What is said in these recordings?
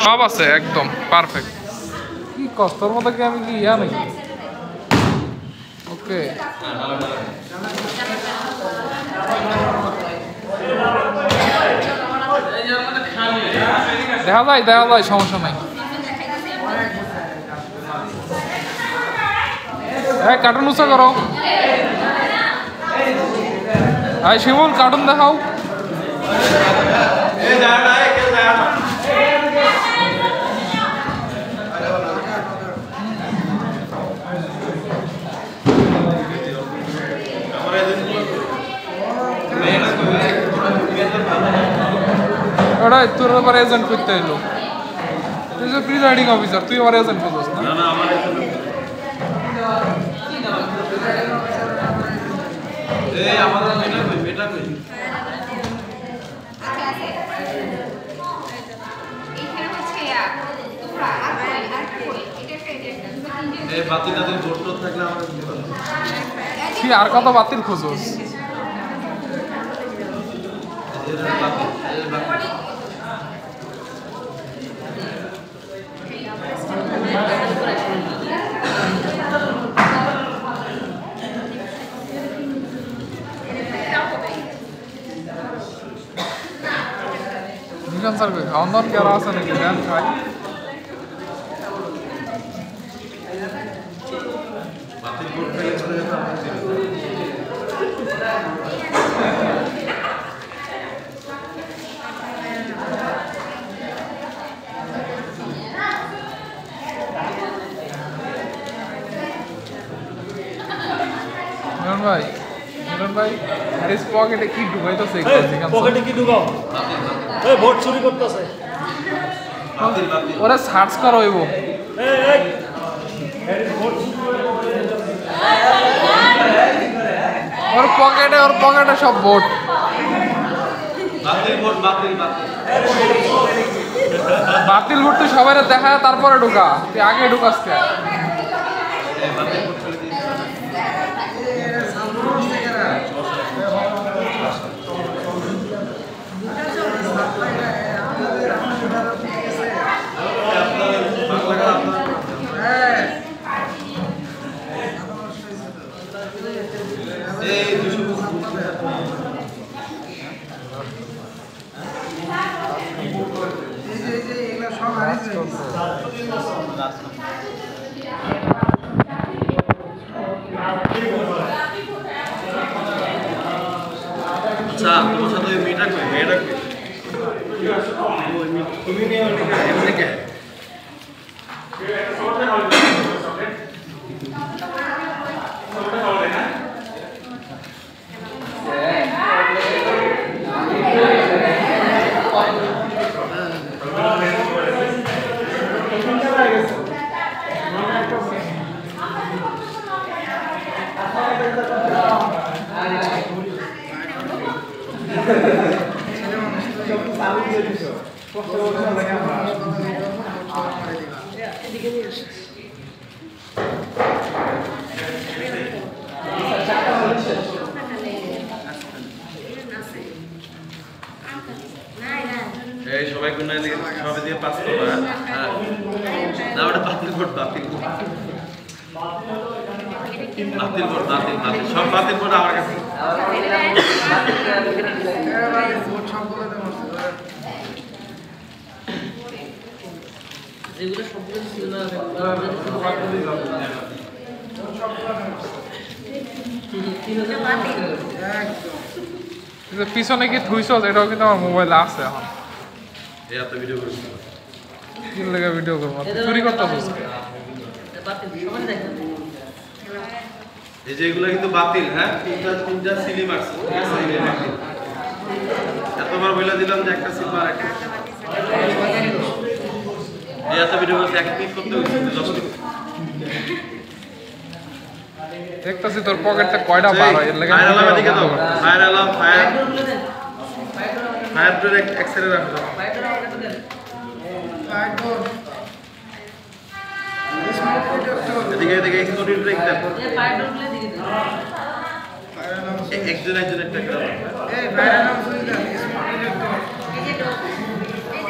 সব আছে একদম পারফেক্ট। কি কষ্টর মতো কি আমি কি ইয়া নাকি? ওকে দেখা যায় সমস্যা নাই। হ্যাঁ কার্টুন উৎসব করো। হ্যাঁ শিমুল কার্টুন দেখাও। ওটা তোর আবার এজেন্ট করতে এলো। তুই যে প্রিজাইডিং অফিসার, তুই আবার এজেন্ট করছিস না? কি আর কত বাতিল খুঁজোস? নিজাম স্যার খাওয়ান দাওয়ান কি আর আছে নাকি? দেন খাই। মিলন ভাই আরিস পকেটে কি ঢুকাইতেছে? পকেটে কি ঢুকাও? এই ভোট চুরি করতেছে। ওরা সার্চ করা হইব। ওর পকেটে সব ভোট। বাতিল ভোট তুই সবাই দেখা তারপরে ঢুকা, তুই আগে ঢুকাস কে? আচ্ছা তোমার সাথে ওই মেয়েটা কই? মেয়েটা কই? তুমি নিয়ে এমনি কে? এই সবাই কোন দিকে সবাই দিয়ে পাস করো। হ্যাঁ না ওটা বাতিল ভোট সব বাতিল ভোট আমার কাছে। যেগুলো সবগুলো ছিল না পিছনে কি থুইছ? এটাও কিন্তু আমার মোবাইলে আছে এখন। ভিডিও করছি কি লাগে ভিডিও করবো? চুরি করতেছিস? এই যে এগুলো কিন্তু বাতিল। হ্যাঁ তিনটা সিলি মারছে। এতবার বলে দিলাম যে একটা সিল আর একটা এই এত ভিডিও করতে এক ক্লিক করতে হইছে 10 মিনিট। দেখতেছি তোর পকেটে কয়টা বার হয়। এর লাগে ফায়ার অ্যালার্ম দিকে দাও। Fire alarm fire break x-ray রাখো। এদিকে স্মোক ব্রেক দেন। একজন একটা করে। এই ফায়ার অ্যালার্ম সুইচ দেন। Smoke detector.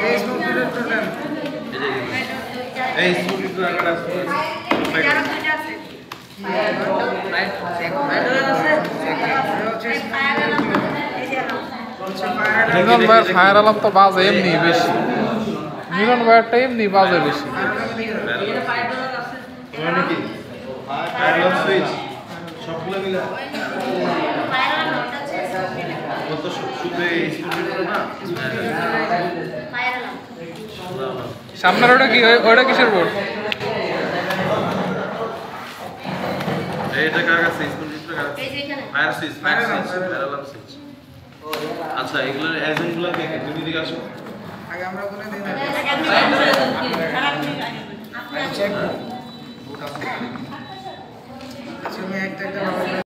এই স্মোক ডিটেক্টর দেন। এই স্কুটি তো একটা আছে মিলন ভাইয়ের ফায়ার আলাম তো বাজে এমনি বেশি মিলন ভাইয়েরটা এমনি বাজে বেশি তোমার নাকি ফায়ার সুইচ সবগুলো মিলে কত শুধু এই স্কুটি না সামনের ওটা কি ওটা কিসের বোর্ড এইটা কার কাছে স্কুটিটা কার fire switch fire alarm switch আচ্ছা এগুলো এজেন্টগুলো কে তুমি দিকে আসো আগে আমরা বলে দিই না